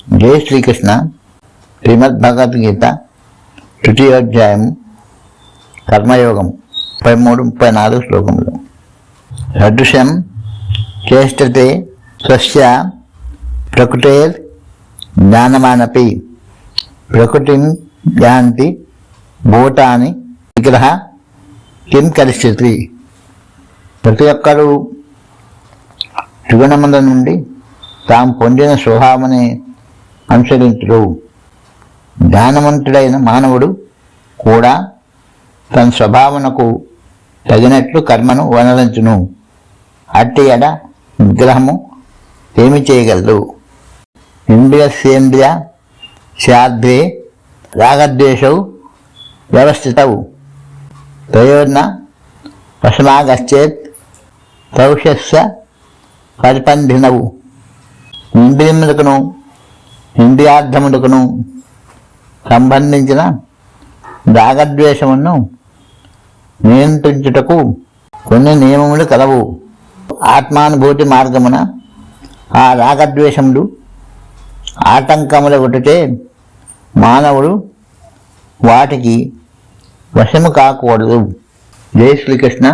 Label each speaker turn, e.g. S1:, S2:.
S1: జై శ్రీకృష్ణ. శ్రీమద్ భగవద్గీత తృతీయోధ్యాయం కర్మయోగం 33-34 శ్లోకములు. సదృశం చేష్టతే స్వస్య ప్రకృతేర్ జ్ఞానమానపి ప్రకృతిం యాంతి భూతాని విగ్రహ కిం కరిష్యతి. ప్రతి ఒక్కరూ త్రిగుణముల నుండి తాము పొందిన స్వభావముని అనుసరించుడు. జ్ఞానవంతుడైన మానవుడు కూడా తన స్వభావనకు తగినట్లు కర్మను వనరించును. అట్టి ఎడ విగ్రహము ఏమి చేయగలదు? ఇంద్రియస్యేంద్రియ శాద్వే రాగద్వేషౌ వ్యవస్థితౌ తయోర్న వశమాగచ్చేత్ తౌషస్య పరిపంధినవు. ఇంద్రియములకును ఇంద్రియార్థములకును సంబంధించిన రాగద్వేషమును నియంత్రించుటకు కొన్ని నియమములు కలవు. ఆత్మానుభూతి మార్గమున ఆ రాగద్వేషములు ఆటంకముల ఒకటితే మానవుడు వాటికి వశము కాకూడదు. జై శ్రీకృష్ణ.